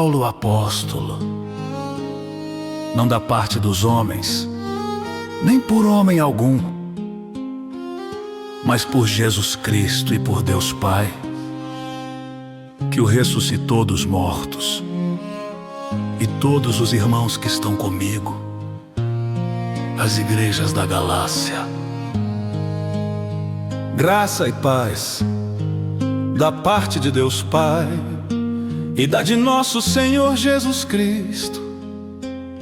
Paulo, apóstolo, não da parte dos homens, nem por homem algum, mas por Jesus Cristo e por Deus Pai, que o ressuscitou dos mortos, e todos os irmãos que estão comigo, as igrejas da Galácia. Graça e paz da parte de Deus Pai e da de nosso Senhor Jesus Cristo,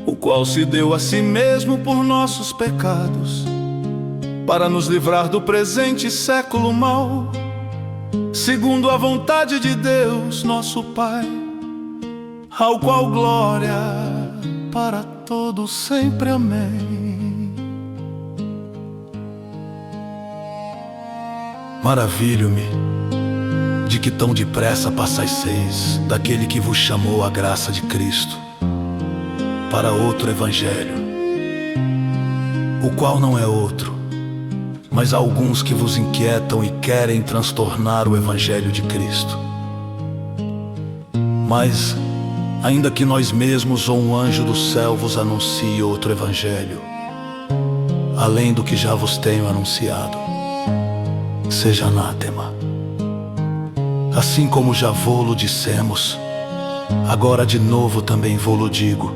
o qual se deu a si mesmo por nossos pecados, para nos livrar do presente século mau, segundo a vontade de Deus nosso Pai, ao qual glória para todos sempre. Amém. Maravilho-me de que tão depressa passais daquele que vos chamou à graça de Cristo para outro evangelho, o qual não é outro, mas alguns que vos inquietam e querem transtornar o evangelho de Cristo. Mas, ainda que nós mesmos ou um anjo do céu vos anuncie outro evangelho, além do que já vos tenho anunciado, seja anátema. Assim como já vô-lo dissemos, agora de novo também vô-lo digo: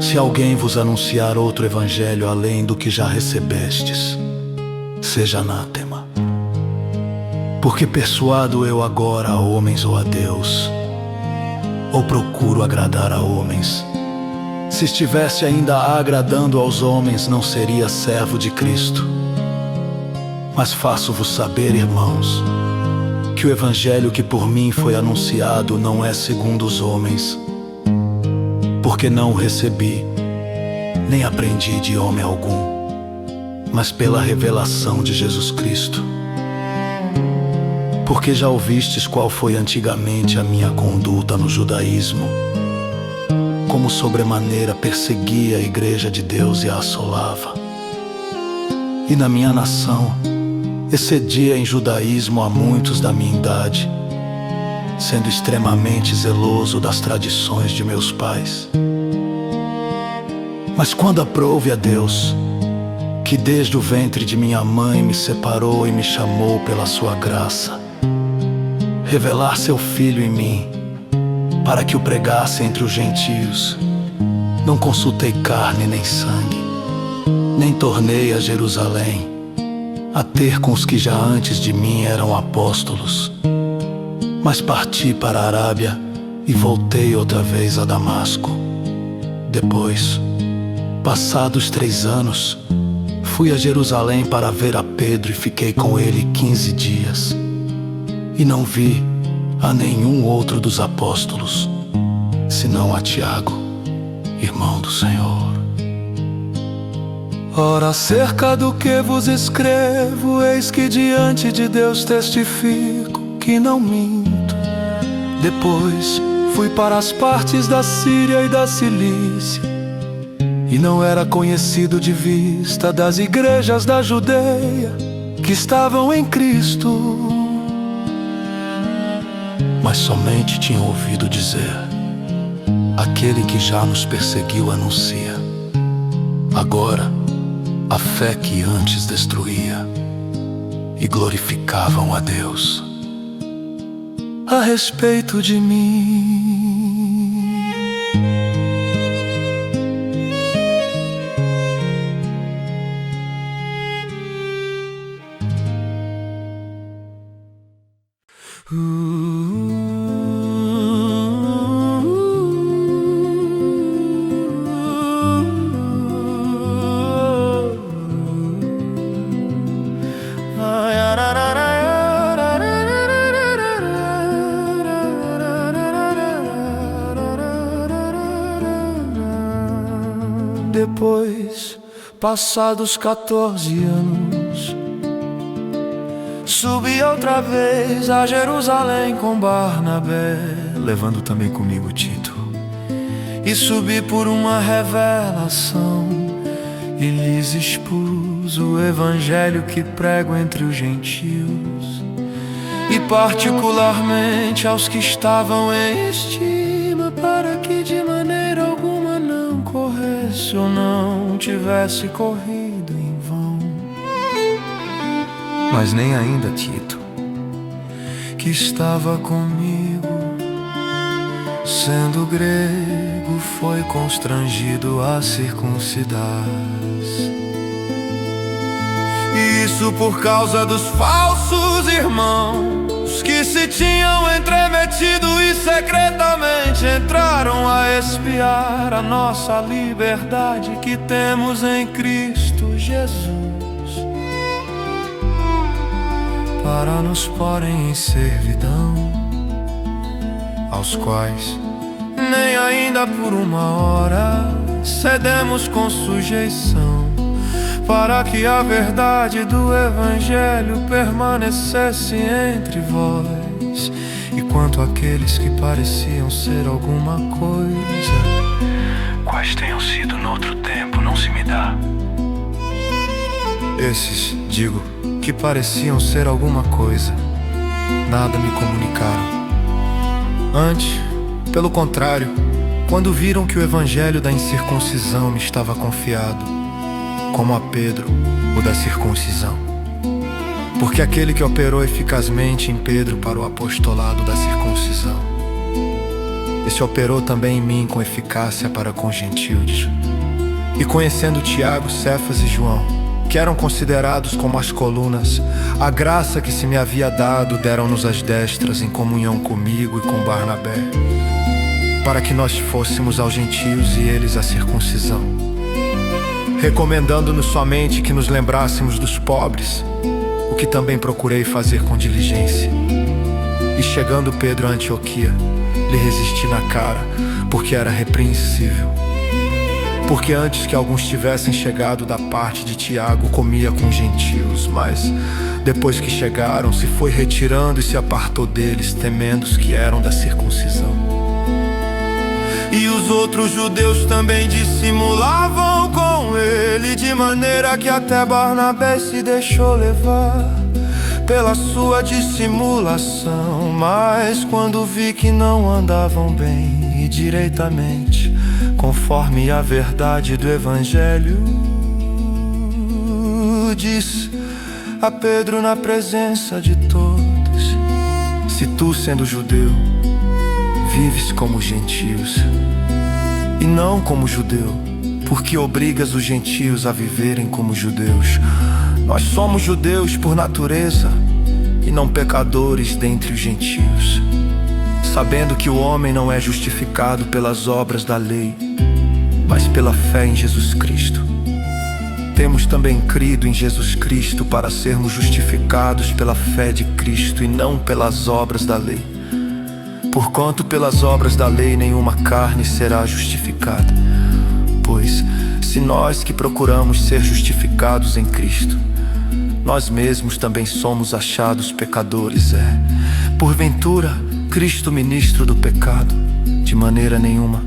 se alguém vos anunciar outro evangelho além do que já recebestes, seja anátema. Porque persuado eu agora a homens ou a Deus, ou procuro agradar a homens? Se estivesse ainda agradando aos homens, não seria servo de Cristo. Mas faço-vos saber, irmãos, que o evangelho que por mim foi anunciado não é segundo os homens, porque não o recebi, nem aprendi de homem algum, mas pela revelação de Jesus Cristo. Porque já ouvistes qual foi antigamente a minha conduta no judaísmo, como sobremaneira perseguia a igreja de Deus e a assolava. E na minha nação excedia em judaísmo a muitos da minha idade, sendo extremamente zeloso das tradições de meus pais. Mas quando aprouve a Deus, que desde o ventre de minha mãe me separou e me chamou pela sua graça, revelar seu Filho em mim, para que o pregasse entre os gentios, não consultei carne nem sangue, nem tornei a Jerusalém a ter com os que já antes de mim eram apóstolos, mas parti para a Arábia e voltei outra vez a Damasco. Depois, passados 3 anos, fui a Jerusalém para ver a Pedro e fiquei com ele 15 dias. E não vi a nenhum outro dos apóstolos, senão a Tiago, irmão do Senhor. Ora, acerca do que vos escrevo, eis que diante de Deus testifico que não minto. Depois fui para as partes da Síria e da Cilícia, e não era conhecido de vista das igrejas da Judeia que estavam em Cristo, mas somente tinha ouvido dizer: aquele que já nos perseguiu anuncia agora a fé que antes destruía, e glorificavam a Deus a respeito de mim. Depois, passados 14 anos, subi outra vez a Jerusalém com Barnabé, levando também comigo Tito. E subi por uma revelação e lhes expus o evangelho que prego entre os gentios, e particularmente aos que estavam em estima para que de maneira alguma não corresse ou não tivesse corrido em vão. Mas nem ainda Tito, que estava comigo, sendo grego, foi constrangido a circuncidar-se. Isso por causa dos falsos irmãos que se tinham entremetido e secretamente entraram a espiar a nossa liberdade que temos em Cristo Jesus, para nos porem em servidão, aos quais nem ainda por uma hora cedemos com sujeição, para que a verdade do Evangelho permanecesse entre vós. E quanto àqueles que pareciam ser alguma coisa, quais tenham sido noutro tempo, não se me dá. Esses, digo, que pareciam ser alguma coisa, nada me comunicaram. Antes, pelo contrário, quando viram que o Evangelho da incircuncisão me estava confiado, como a Pedro, o da circuncisão. Porque aquele que operou eficazmente em Pedro para o apostolado da circuncisão, esse operou também em mim com eficácia para com gentios. E conhecendo Tiago, Cefas e João, que eram considerados como as colunas, a graça que se me havia dado deram-nos as destras em comunhão comigo e com Barnabé, para que nós fôssemos aos gentios e eles à circuncisão, recomendando-nos somente que nos lembrássemos dos pobres, o que também procurei fazer com diligência. E chegando Pedro a Antioquia, lhe resisti na cara, porque era repreensível. Porque antes que alguns tivessem chegado da parte de Tiago, comia com gentios, mas depois que chegaram, se foi retirando e se apartou deles, temendo os que eram da circuncisão. E os outros judeus também dissimulavam com ele, de maneira que até Barnabé se deixou levar pela sua dissimulação. Mas quando vi que não andavam bem e direitamente, conforme a verdade do Evangelho, disse a Pedro na presença de todos: se tu, sendo judeu, vives como gentios e não como judeu, porque obrigas os gentios a viverem como judeus. Nós somos judeus por natureza e não pecadores dentre os gentios, sabendo que o homem não é justificado pelas obras da lei, mas pela fé em Jesus Cristo. Temos também crido em Jesus Cristo para sermos justificados pela fé de Cristo e não pelas obras da lei. Porquanto pelas obras da lei nenhuma carne será justificada. Pois, se nós que procuramos ser justificados em Cristo, nós mesmos também somos achados pecadores, porventura Cristo ministro do pecado? De maneira nenhuma.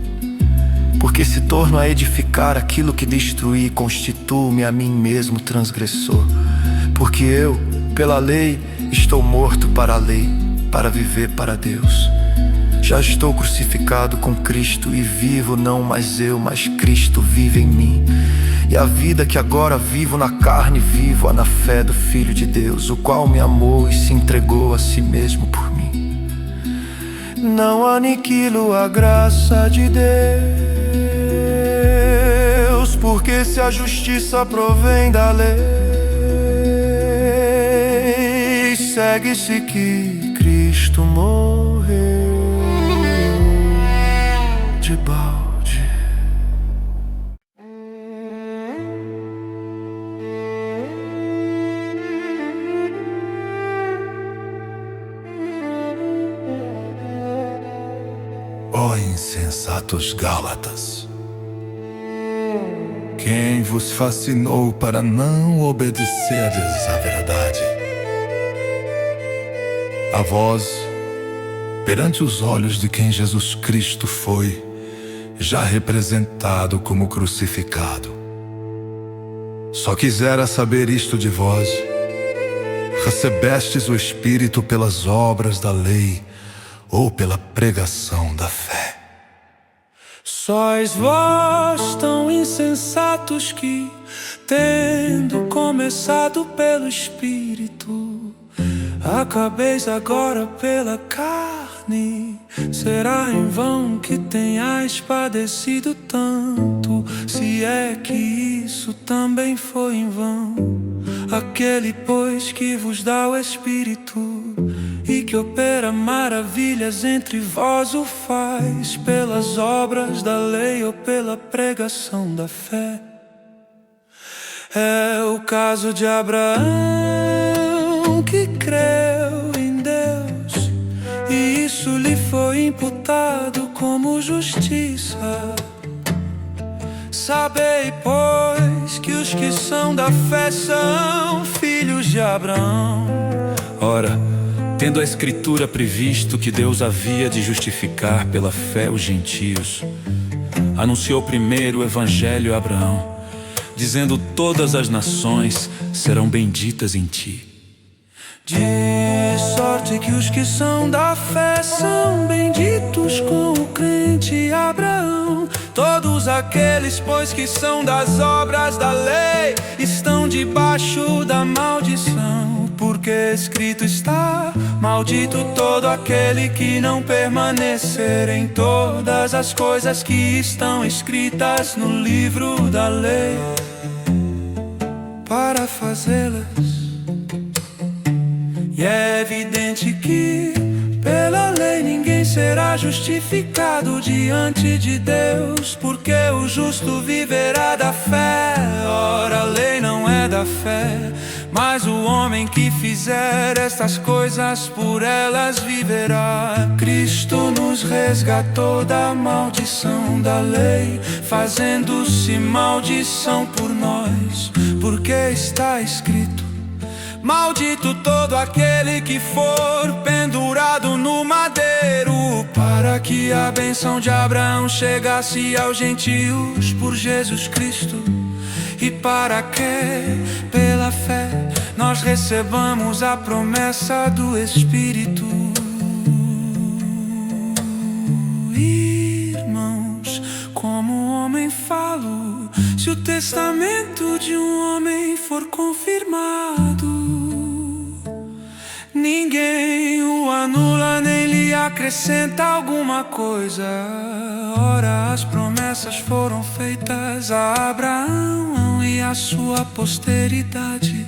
Porque se torno a edificar aquilo que destruí, constituo-me a mim mesmo transgressor. Porque eu, pela lei, estou morto para a lei, para viver para Deus. Já estou crucificado com Cristo e vivo, não mais eu, mas Cristo vive em mim. E a vida que agora vivo na carne, vivo-a na fé do Filho de Deus, o qual me amou e se entregou a si mesmo por mim. Não aniquilo a graça de Deus, porque se a justiça provém da lei, segue-se que Cristo morreu de balde. Ó insensatos Gálatas, quem vos fascinou para não obedecerdes à verdade? A vós, perante os olhos de quem Jesus Cristo foi já representado como crucificado. Só quisera saber isto de vós: recebestes o Espírito pelas obras da lei ou pela pregação da fé? Sois vós tão insensatos que, tendo começado pelo Espírito, acabeis agora pela carne. Será em vão que tenhais padecido tanto, se é que isso também foi em vão. Aquele, pois, que vos dá o Espírito e que opera maravilhas entre vós, o faz pelas obras da lei ou pela pregação da fé. É o caso de Abraão, que creu em Deus e isso lhe foi imputado como justiça. Sabei, pois, que os que são da fé são filhos de Abraão. Ora, tendo a Escritura previsto que Deus havia de justificar pela fé os gentios, anunciou primeiro o Evangelho a Abraão, dizendo: todas as nações serão benditas em ti. De sorte que os que são da fé são benditos com o crente Abraão. Todos aqueles, pois, que são das obras da lei estão debaixo da maldição, porque escrito está: maldito todo aquele que não permanecer em todas as coisas que estão escritas no livro da lei, para fazê-las. E é evidente que pela lei ninguém será justificado diante de Deus, porque o justo viverá da fé. Ora, a lei não é da fé, mas o homem que fizer estas coisas por elas viverá. Cristo nos resgatou da maldição da lei, fazendo-se maldição por nós, porque está escrito: maldito todo aquele que for pendurado no madeiro, para que a bênção de Abraão chegasse aos gentios por Jesus Cristo, e para que, pela fé, nós recebamos a promessa do Espírito. Irmãos, como homem falo, se o testamento de um homem for confirmado, ninguém o anula nem lhe acrescenta alguma coisa. Ora, as promessas foram feitas a Abraão e a sua posteridade.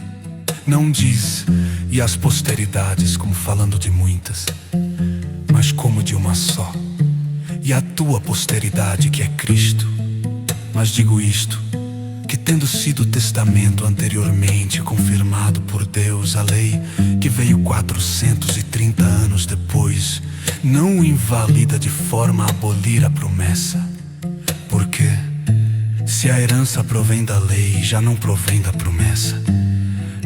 Não diz "e as posteridades" como falando de muitas, mas como de uma só, e a tua posteridade, que é Cristo. Mas digo isto, que tendo sido o testamento anteriormente confirmado por Deus, a lei, que veio 430 anos depois, não o invalida de forma a abolir a promessa. Porque se a herança provém da lei, já não provém da promessa,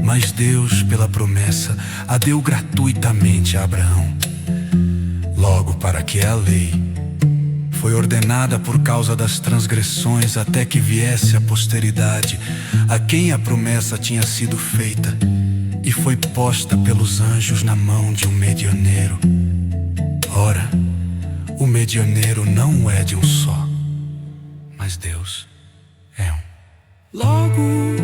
mas Deus, pela promessa, a deu gratuitamente a Abraão. Logo, para que a lei foi ordenada por causa das transgressões, até que viesse a posteridade, a quem a promessa tinha sido feita, e foi posta pelos anjos na mão de um medioneiro. Ora, o medioneiro não é de um só, mas Deus é um. Logo,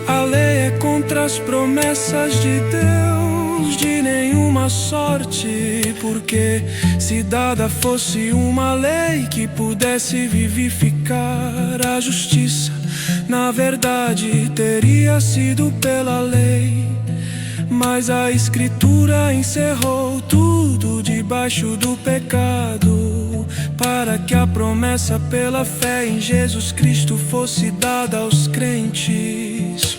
a lei é contra as promessas de Deus, de nenhuma sorte, porque se dada fosse uma lei que pudesse vivificar a justiça, na verdade teria sido pela lei. Mas a Escritura encerrou tudo debaixo do pecado, para que a promessa pela fé em Jesus Cristo fosse dada aos crentes.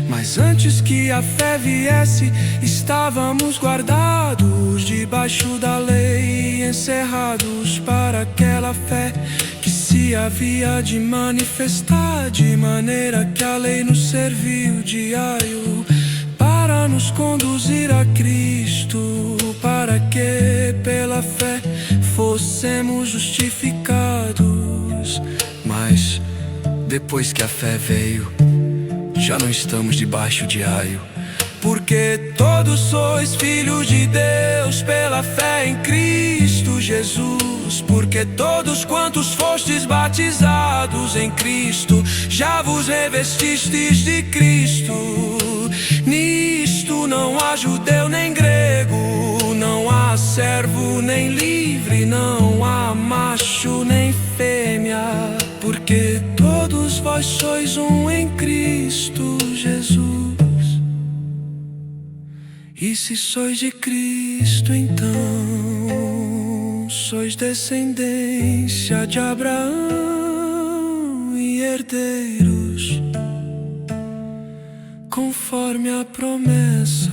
Mas antes que a fé viesse, estávamos guardados debaixo da lei, encerrados para aquela fé que se havia de manifestar, de maneira que a lei nos serviu de aio para nos conduzir a Cristo, para que pela fé fossemos justificados. Mas depois que a fé veio, já não estamos debaixo de aio, porque todos sois filhos de Deus pela fé em Cristo Jesus. Porque todos quantos fostes batizados em Cristo, já vos revestistes de Cristo. Nisto não há judeu nem grego, não há servo nem livre, não há macho nem fêmea, porque todos vós sois um em Cristo Jesus. E se sois de Cristo, então sois descendência de Abraão e herdeiros conforme a promessa.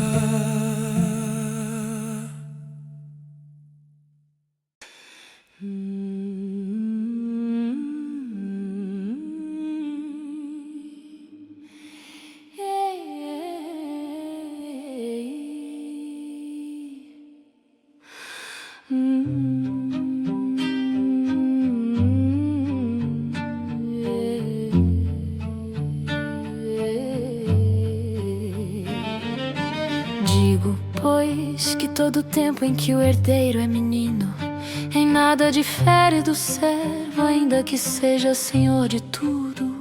Digo, pois, que todo tempo em que o herdeiro é menino, em nada difere do servo, ainda que seja senhor de tudo,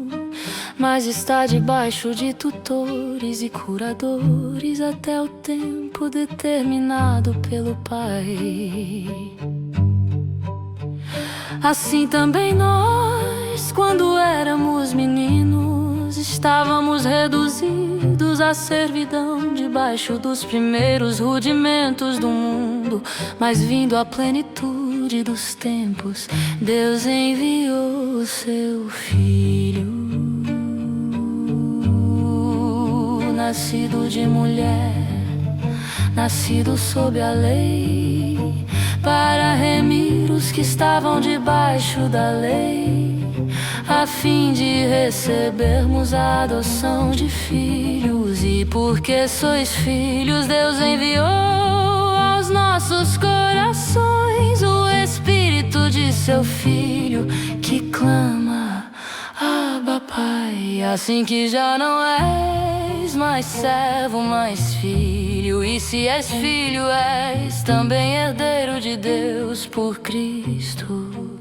mas está debaixo de tutores e curadores até o tempo determinado pelo Pai. Assim também nós, quando éramos meninos, estávamos reduzidos à servidão debaixo dos primeiros rudimentos do mundo. Mas vindo à plenitude dos tempos, Deus enviou o seu Filho, nascido de mulher, nascido sob a lei, para remir os que estavam debaixo da lei, a fim de recebermos a adoção de filhos. E porque sois filhos, Deus enviou aos nossos corações o Espírito de seu Filho, que clama, Abba, Pai. Assim que já não és mais servo, mais filho. E se és filho, és também herdeiro de Deus por Cristo.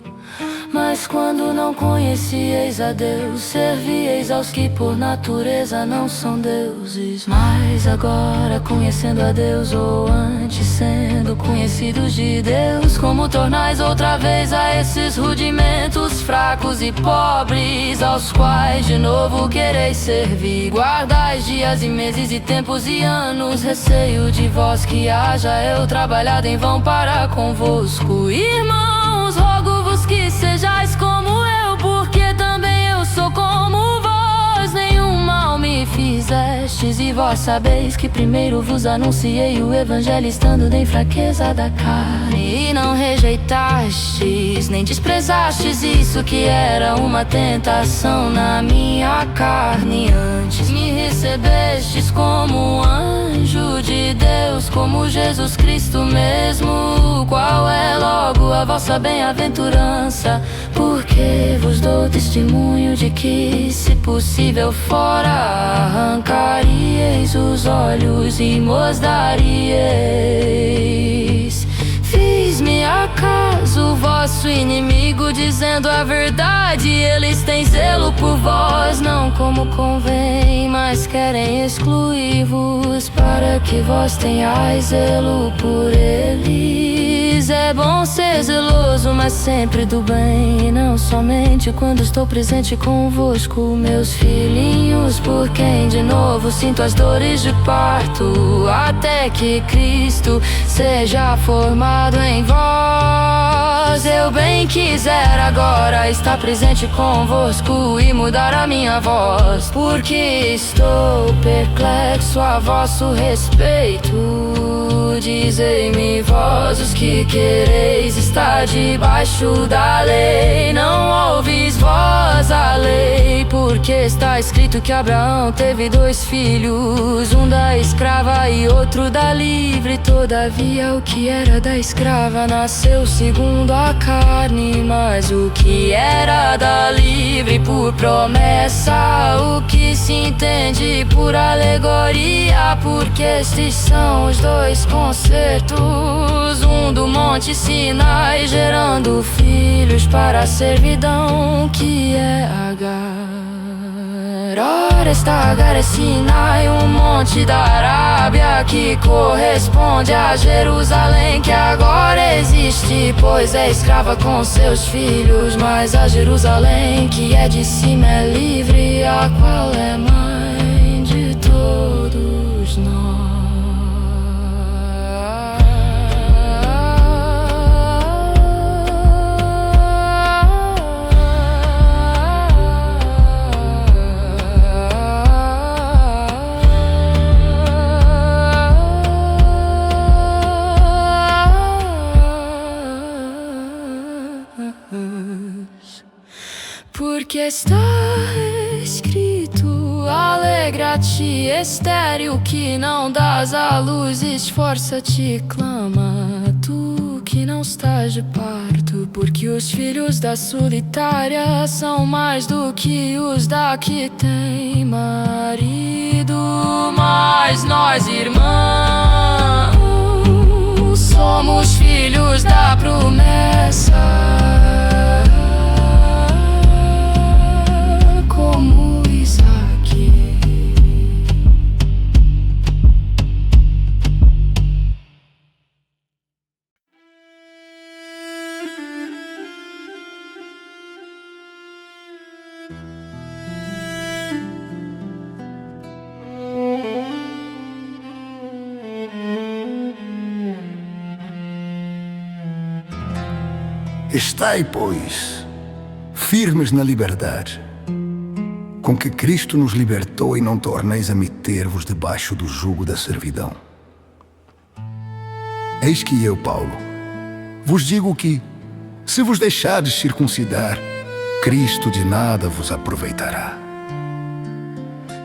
Mas quando não conhecieis a Deus, servieis aos que por natureza não são deuses. Mas agora, conhecendo a Deus, ou antes sendo conhecidos de Deus, como tornais outra vez a esses rudimentos fracos e pobres, aos quais de novo quereis servir? Guardais dias e meses e tempos e anos, receio de vós que haja eu trabalhado em vão para convosco. Irmãos, rogo-vos que sejais como eu, porque também eu sou como vós. Nenhum mal me fizestes, e vós sabeis que primeiro vos anunciei o evangelho estando em fraqueza da carne. E não rejeitastes, nem desprezastes isso que era uma tentação na minha carne. Antes me recebestes como um anjo de Deus, como Jesus Cristo mesmo, qual é logo a vossa bem-aventurança. Porque vos dou testemunho de que, se possível fora, arrancaríeis os olhos e mos daríeis. Fiz-me acaso o vosso inimigo, dizendo a verdade? Eles têm zelo por vós, não como convém, mas querem excluir-vos, para que vós tenhais zelo por eles. É bom ser zeloso, mas sempre do bem, não somente quando estou presente convosco, meus filhinhos, por quem de novo sinto as dores de parto, até que Cristo seja formado em vós. Eu bem quiser agora estar presente convosco e mudar a minha voz, porque estou perplexo a vosso respeito. Dizei-me vós, os que quereis estar debaixo da lei, não ouvis vós a lei, porque Porque está escrito que Abraão teve 2 filhos, um da escrava e outro da livre. Todavia o que era da escrava nasceu segundo a carne, mas o que era da livre por promessa, o que se entende por alegoria. Porque estes são os 2 concertos, um do Monte Sinai, gerando filhos para a servidão, que é Agar. Ora, esta Agar é Sinai, um monte da Arábia, que corresponde a Jerusalém, que agora existe, pois é escrava com seus filhos. Mas a Jerusalém, que é de cima, é livre, a qual é mãe de todos nós. Porque está escrito: alegra-te, estéril, que não dás à luz, esforça-te, clama, tu que não estás de parto. Porque os filhos da solitária são mais do que os da que tem marido. Mas nós, irmãos, somos filhos da promessa, como Isaque. Estai, pois, firmes na liberdade com que Cristo nos libertou, e não torneis a meter-vos debaixo do jugo da servidão. Eis que eu, Paulo, vos digo que, se vos deixardes circuncidar, Cristo de nada vos aproveitará.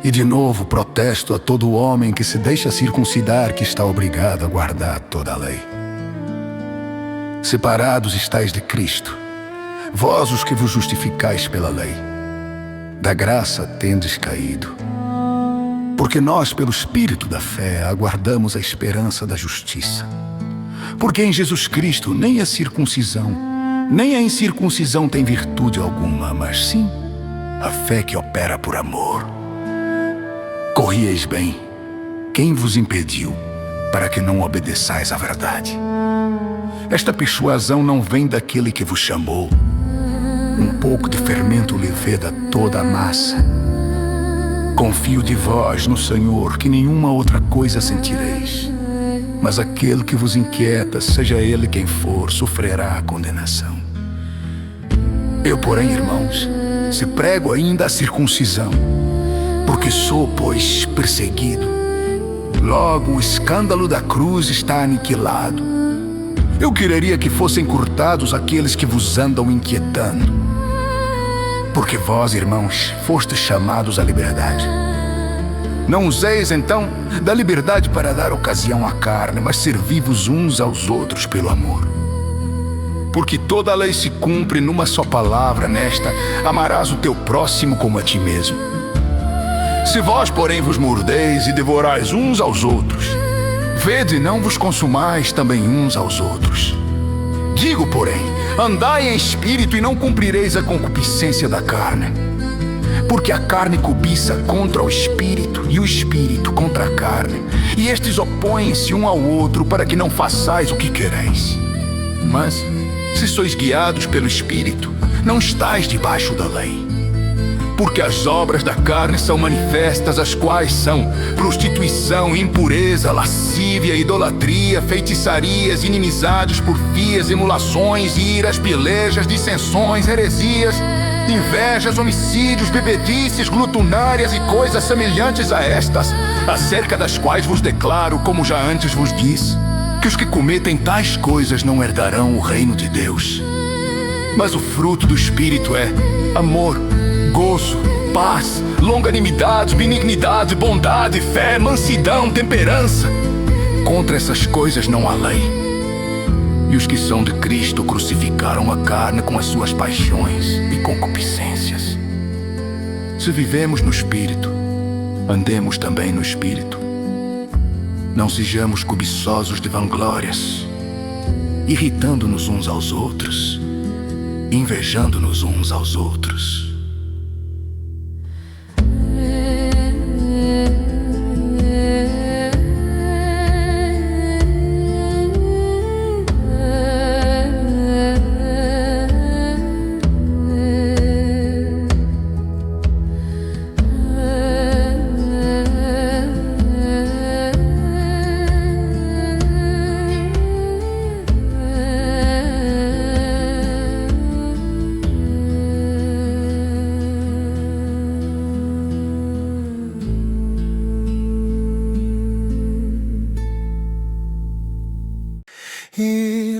E de novo protesto a todo homem que se deixa circuncidar, que está obrigado a guardar toda a lei. Separados estáis de Cristo, vós os que vos justificais pela lei. Da graça tendes caído. Porque nós, pelo Espírito da fé, aguardamos a esperança da justiça. Porque em Jesus Cristo nem a circuncisão, nem a incircuncisão tem virtude alguma, mas sim a fé que opera por amor. Corrieis bem, quem vos impediu, para que não obedeçais à verdade? Esta persuasão não vem daquele que vos chamou. Um pouco de fermento leveda toda a massa. Confio de vós no Senhor, que nenhuma outra coisa sentireis. Mas aquele que vos inquieta, seja ele quem for, sofrerá a condenação. Eu, porém, irmãos, se prego ainda a circuncisão, porque sou, pois, perseguido. Logo, o escândalo da cruz está aniquilado. Eu quereria que fossem encurtados aqueles que vos andam inquietando. Porque vós, irmãos, fostes chamados à liberdade. Não useis, então, da liberdade para dar ocasião à carne, mas servi-vos uns aos outros pelo amor. Porque toda a lei se cumpre numa só palavra, nesta: amarás o teu próximo como a ti mesmo. Se vós, porém, vos mordeis e devorais uns aos outros, vede, não vos consumais também uns aos outros. Digo, porém, andai em espírito e não cumprireis a concupiscência da carne. Porque a carne cobiça contra o espírito, e o espírito contra a carne. E estes opõem-se um ao outro, para que não façais o que quereis. Mas, se sois guiados pelo espírito, não estais debaixo da lei. Porque as obras da carne são manifestas, as quais são prostituição, impureza, lascívia, idolatria, feitiçarias, inimizades, porfias, emulações, iras, pelejas, dissensões, heresias, invejas, homicídios, bebedices, glutonárias e coisas semelhantes a estas, acerca das quais vos declaro, como já antes vos disse, que os que cometem tais coisas não herdarão o reino de Deus. Mas o fruto do Espírito é amor, gozo, paz, longanimidade, benignidade, bondade, fé, mansidão, temperança. Contra essas coisas não há lei. E os que são de Cristo crucificaram a carne com as suas paixões e concupiscências. Se vivemos no Espírito, andemos também no Espírito. Não sejamos cobiçosos de vanglórias, irritando-nos uns aos outros, invejando-nos uns aos outros.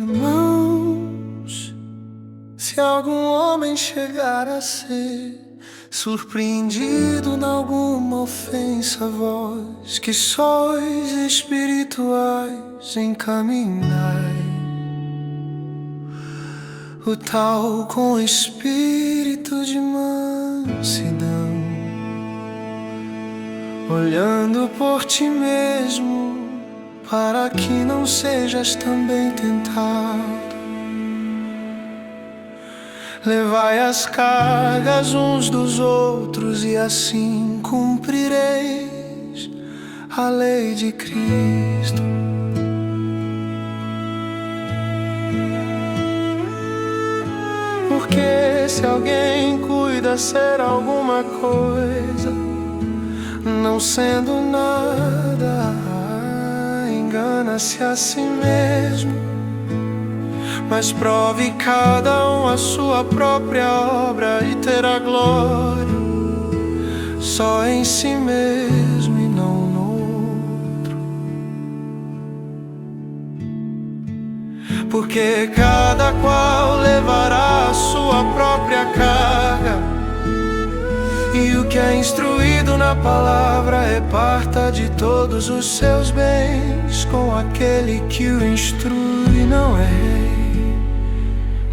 Irmãos, se algum homem chegar a ser surpreendido em alguma ofensa, vós que sois espirituais, encaminhai o tal com espírito de mansidão, olhando por ti mesmo, para que não sejas também tentado. Levai as cargas uns dos outros, e assim cumprireis a lei de Cristo. Porque se alguém cuida ser alguma coisa, não sendo nada, engana-se a si mesmo. Mas prove cada um a sua própria obra, e terá glória só em si mesmo e não no outro. Porque cada qual levará a sua própria carga, e o que é instruído na palavra reparta de todos os seus bens com aquele que o instrui. Não é rei,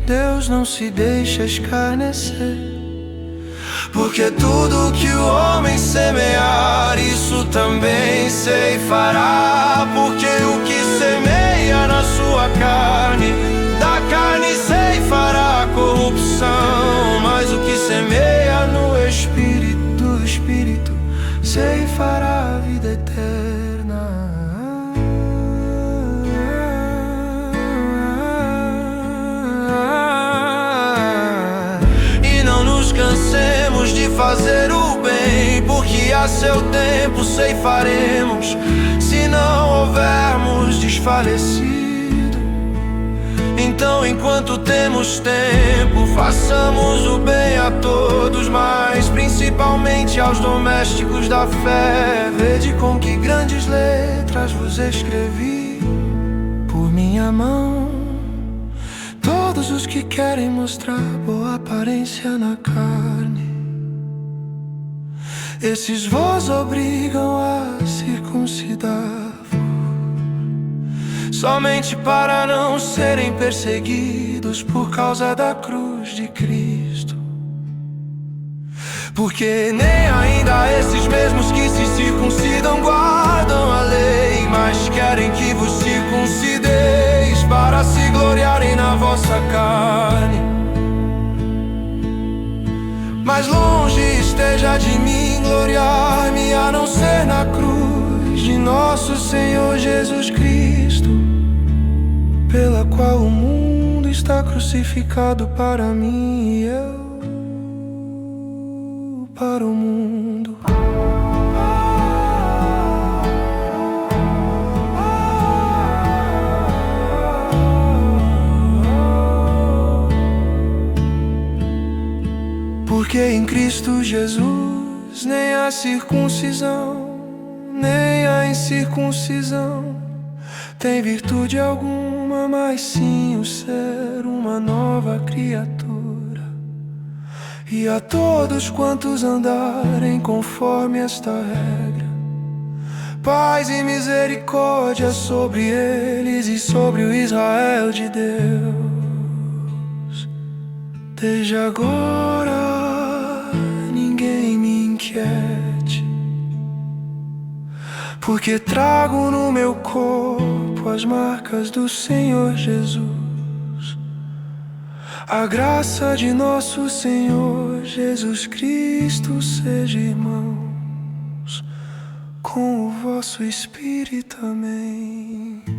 Deus não se deixa escarnecer. Porque tudo que o homem semear, isso também ceifará. Porque o que semeia na sua carne, da carne ceifará a corrupção. Mas o que semeia no Espírito, do Espírito ceifará a vida eterna. E não nos cansemos de fazer o bem, porque a seu tempo ceifaremos, se não houvermos desfalecido. Então, enquanto temos tempo, façamos o bem a todos, mas principalmente aos domésticos da fé. Vede com que grandes letras vos escrevi por minha mão, todos os que querem mostrar boa aparência na carne. Esses vos obrigam a circuncidar, somente para não serem perseguidos por causa da cruz de Cristo. Porque nem ainda esses mesmos que se circuncidam guardam a lei, mas querem que vos circuncideis para se gloriarem na vossa carne. Mas longe esteja de mim gloriar-me, a não ser na cruz de nosso Senhor Jesus Cristo, pela qual o mundo está crucificado para mim, e eu para o mundo. Porque em Cristo Jesus nem a circuncisão, nem a incircuncisão tem virtude alguma, mas sim o ser uma nova criatura. e a todos quantos andarem conforme esta regra, paz e misericórdia sobre eles e sobre o Israel de Deus. Desde agora ninguém me inquiete, porque trago no meu corpo as marcas do Senhor Jesus. A graça de nosso Senhor Jesus Cristo seja, irmãos, com o vosso espírito. Amém.